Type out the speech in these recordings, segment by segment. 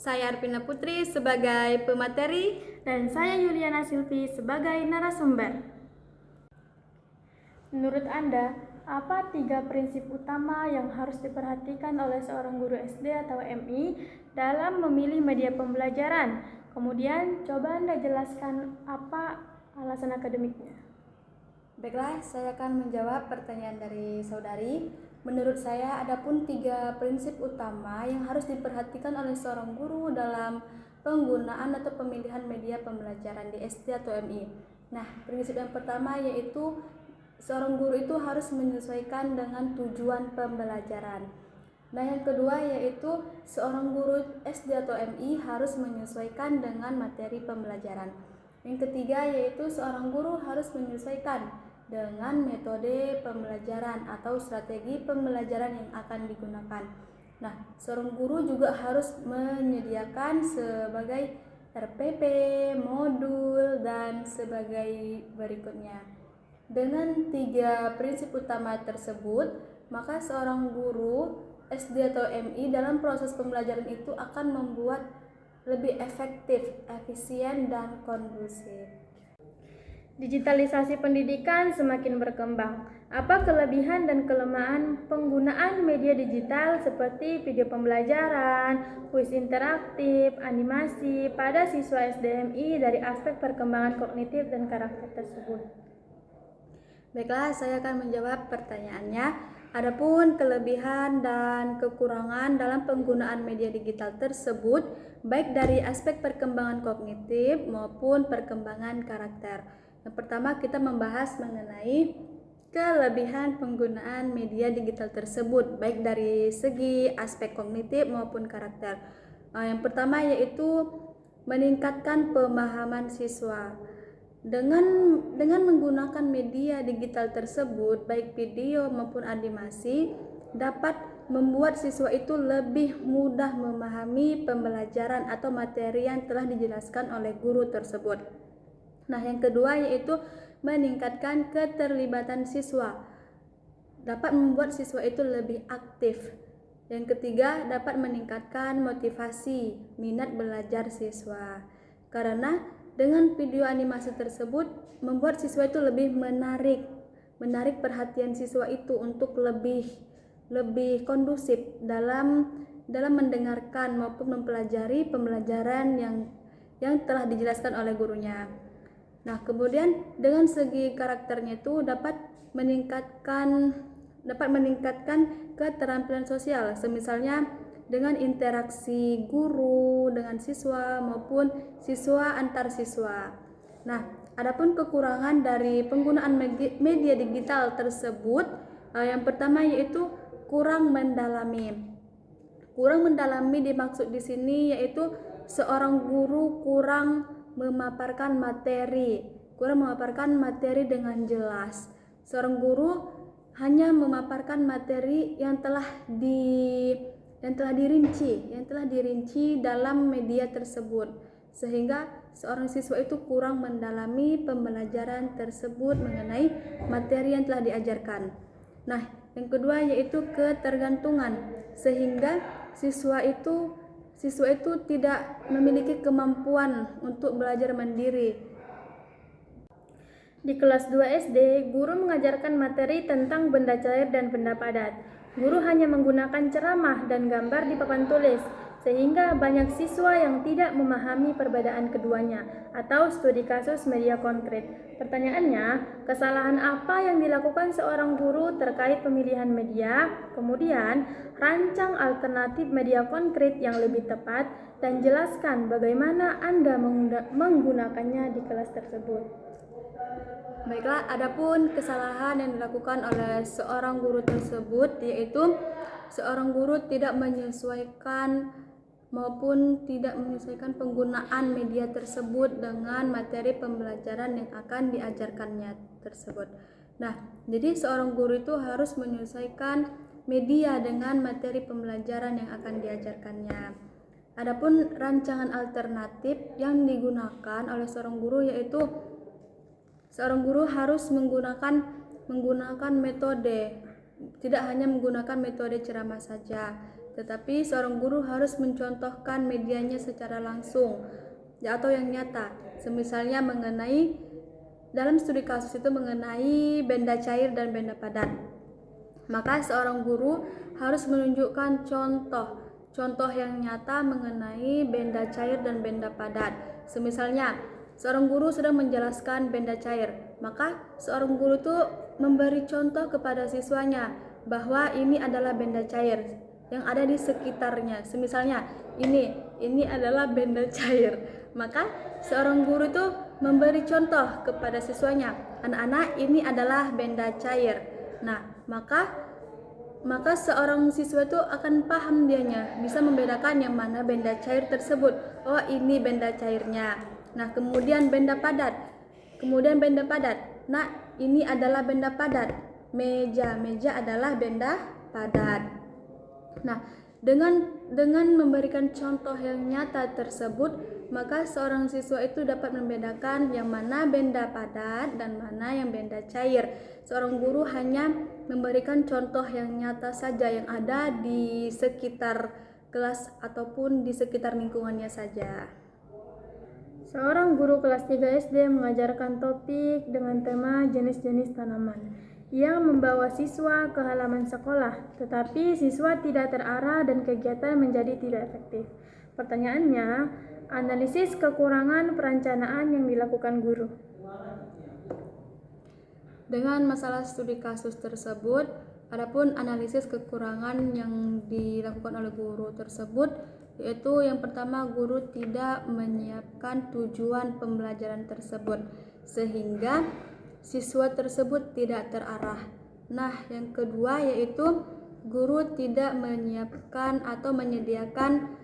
Saya Arpina Putri sebagai pemateri dan saya Yuliana Silvi sebagai narasumber. Menurut Anda, apa 3 prinsip utama yang harus diperhatikan oleh seorang guru SD atau MI dalam memilih media pembelajaran? Kemudian, coba Anda jelaskan apa alasan akademiknya. Baiklah, saya akan menjawab pertanyaan dari saudari. Menurut saya, ada pun 3 prinsip utama yang harus diperhatikan oleh seorang guru dalam penggunaan atau pemilihan media pembelajaran di SD atau MI. Nah, prinsip yang pertama yaitu seorang guru itu harus menyesuaikan dengan tujuan pembelajaran. Nah, yang kedua yaitu seorang guru SD atau MI harus menyesuaikan dengan materi pembelajaran. Yang ketiga yaitu seorang guru harus menyesuaikan dengan metode pembelajaran atau strategi pembelajaran yang akan digunakan. Nah, seorang guru juga harus menyediakan sebagai RPP, modul, dan sebagai berikutnya. Dengan 3 prinsip utama tersebut, maka seorang guru SD atau MI dalam proses pembelajaran itu akan membuat lebih efektif, efisien, dan kondusif. Digitalisasi pendidikan semakin berkembang. Apa kelebihan dan kelemahan penggunaan media digital seperti video pembelajaran, kuis interaktif, animasi pada siswa SDMI dari aspek perkembangan kognitif dan karakter tersebut? Baiklah, saya akan menjawab pertanyaannya. Adapun kelebihan dan kekurangan dalam penggunaan media digital tersebut, baik dari aspek perkembangan kognitif maupun perkembangan karakter. Yang pertama, kita membahas mengenai kelebihan penggunaan media digital tersebut, baik dari segi aspek kognitif maupun karakter. Yang pertama yaitu meningkatkan pemahaman siswa. Dengan menggunakan media digital tersebut, baik video maupun animasi, dapat membuat siswa itu lebih mudah memahami pembelajaran atau materi yang telah dijelaskan oleh guru tersebut. Nah, yang kedua yaitu meningkatkan keterlibatan siswa. Dapat membuat siswa itu lebih aktif. Yang ketiga, dapat meningkatkan motivasi minat belajar siswa. Karena dengan video animasi tersebut membuat siswa itu lebih menarik perhatian siswa itu untuk lebih kondusif dalam mendengarkan maupun mempelajari pembelajaran yang telah dijelaskan oleh gurunya. Nah, kemudian dengan segi karakternya itu dapat meningkatkan keterampilan sosial, semisalnya dengan interaksi guru dengan siswa maupun siswa antar siswa. Nah, adapun kekurangan dari penggunaan media digital tersebut, yang pertama yaitu kurang mendalami. Kurang mendalami dimaksud di sini yaitu seorang guru kurang memaparkan materi dengan jelas. Seorang guru hanya memaparkan materi yang telah dirinci dalam media tersebut, sehingga seorang siswa itu kurang mendalami pembelajaran tersebut mengenai materi yang telah diajarkan. Nah, yang kedua yaitu ketergantungan, sehingga siswa itu tidak memiliki kemampuan untuk belajar mandiri. Di kelas 2 SD, guru mengajarkan materi tentang benda cair dan benda padat. Guru hanya menggunakan ceramah dan gambar di papan tulis, sehingga banyak siswa yang tidak memahami perbedaan keduanya atau studi kasus media konkret. Pertanyaannya, kesalahan apa yang dilakukan seorang guru terkait pemilihan media? Kemudian, rancang alternatif media konkret yang lebih tepat dan jelaskan bagaimana Anda menggunakannya di kelas tersebut. Baiklah, adapun kesalahan yang dilakukan oleh seorang guru tersebut yaitu seorang guru tidak menyesuaikan penggunaan media tersebut dengan materi pembelajaran yang akan diajarkannya tersebut. Nah, jadi seorang guru itu harus menyesuaikan media dengan materi pembelajaran yang akan diajarkannya. Adapun rancangan alternatif yang digunakan oleh seorang guru yaitu seorang guru harus menggunakan metode, tidak hanya menggunakan metode ceramah saja. tetapi seorang guru harus mencontohkan medianya secara langsung atau yang nyata. Semisalnya dalam studi kasus itu mengenai benda cair dan benda padat. Maka seorang guru harus menunjukkan contoh yang nyata mengenai benda cair dan benda padat. Semisalnya, seorang guru sedang menjelaskan benda cair, maka seorang guru itu memberi contoh kepada siswanya bahwa ini adalah benda cair yang ada di sekitarnya. Semisalnya, ini adalah benda cair. Maka seorang guru itu memberi contoh kepada siswanya, anak-anak, ini adalah benda cair. Nah, maka seorang siswa itu akan paham dianya, bisa membedakan yang mana benda cair tersebut. Oh, ini benda cairnya. Nah, kemudian benda padat. Nah, ini adalah benda padat. Meja adalah benda padat. Nah, dengan memberikan contoh yang nyata tersebut, maka seorang siswa itu dapat membedakan yang mana benda padat dan mana yang benda cair. Seorang guru hanya memberikan contoh yang nyata saja yang ada di sekitar kelas ataupun di sekitar lingkungannya saja. Seorang guru kelas 3 SD mengajarkan topik dengan tema jenis-jenis tanaman. Ia membawa siswa ke halaman sekolah, tetapi siswa tidak terarah dan kegiatan menjadi tidak efektif. Pertanyaannya, analisis kekurangan perencanaan yang dilakukan guru. Dengan masalah studi kasus tersebut, adapun analisis kekurangan yang dilakukan oleh guru tersebut, yaitu yang pertama, guru tidak menyiapkan tujuan pembelajaran tersebut sehingga siswa tersebut tidak terarah. Nah, yang kedua yaitu guru tidak menyiapkan atau menyediakan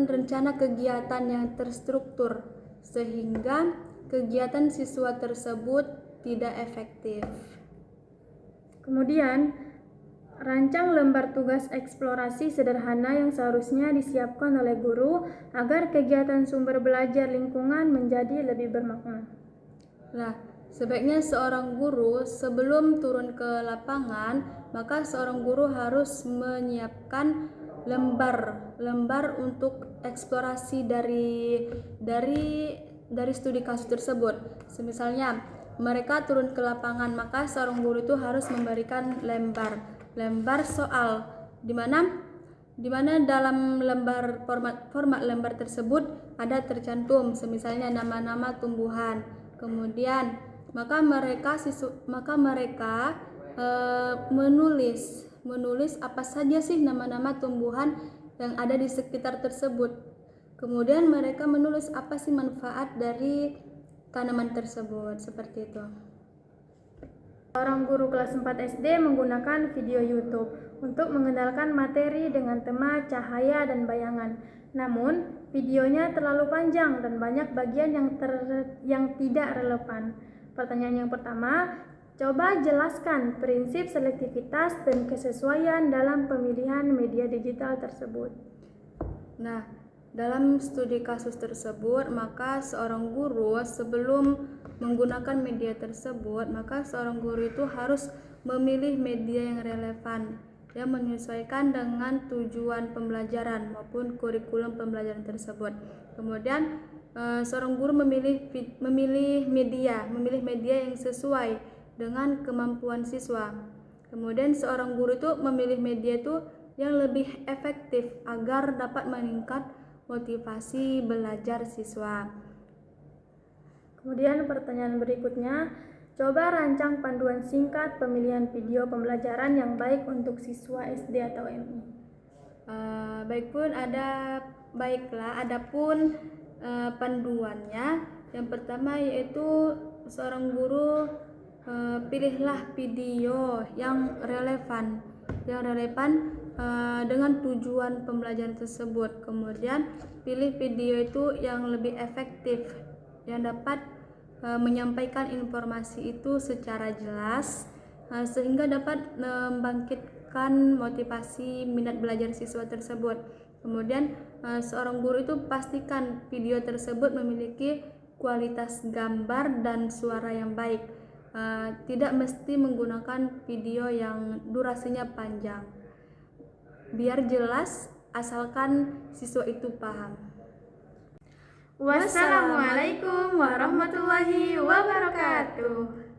rencana kegiatan yang terstruktur sehingga kegiatan siswa tersebut tidak efektif. Kemudian, rancang lembar tugas eksplorasi sederhana yang seharusnya disiapkan oleh guru agar kegiatan sumber belajar lingkungan menjadi lebih bermakna. Nah, sebaiknya seorang guru sebelum turun ke lapangan, maka seorang guru harus menyiapkan lembar untuk eksplorasi dari studi kasus tersebut. Misalnya, mereka turun ke lapangan, maka seorang guru itu harus memberikan lembar soal di mana dalam format lembar tersebut ada tercantum misalnya nama-nama tumbuhan. Kemudian maka mereka menulis apa saja sih nama-nama tumbuhan yang ada di sekitar tersebut. Kemudian mereka menulis apa sih manfaat dari tanaman tersebut, seperti itu. Seorang guru kelas 4 SD menggunakan video YouTube untuk mengenalkan materi dengan tema cahaya dan bayangan. Namun, videonya terlalu panjang dan banyak bagian yang tidak relevan. Pertanyaan yang pertama, coba jelaskan prinsip selektivitas dan kesesuaian dalam pemilihan media digital tersebut. Nah, dalam studi kasus tersebut, maka seorang guru sebelum menggunakan media tersebut, maka seorang guru itu harus memilih media yang relevan yang menyesuaikan dengan tujuan pembelajaran maupun kurikulum pembelajaran tersebut. Kemudian seorang guru memilih media yang sesuai dengan kemampuan siswa. Kemudian seorang guru itu memilih media itu yang lebih efektif agar dapat meningkat motivasi belajar siswa. Kemudian pertanyaan berikutnya, coba rancang panduan singkat pemilihan video pembelajaran yang baik untuk siswa SD atau MI. Adapun panduannya, yang pertama yaitu seorang guru pilihlah video yang relevan dengan tujuan pembelajaran tersebut. Kemudian pilih video itu yang lebih efektif, yang dapat menyampaikan informasi itu secara jelas sehingga dapat membangkitkan motivasi minat belajar siswa tersebut. Kemudian seorang guru itu pastikan video tersebut memiliki kualitas gambar dan suara yang baik. Tidak mesti menggunakan video yang durasinya panjang. biar jelas asalkan siswa itu paham. Wassalamualaikum warahmatullahi wabarakatuh.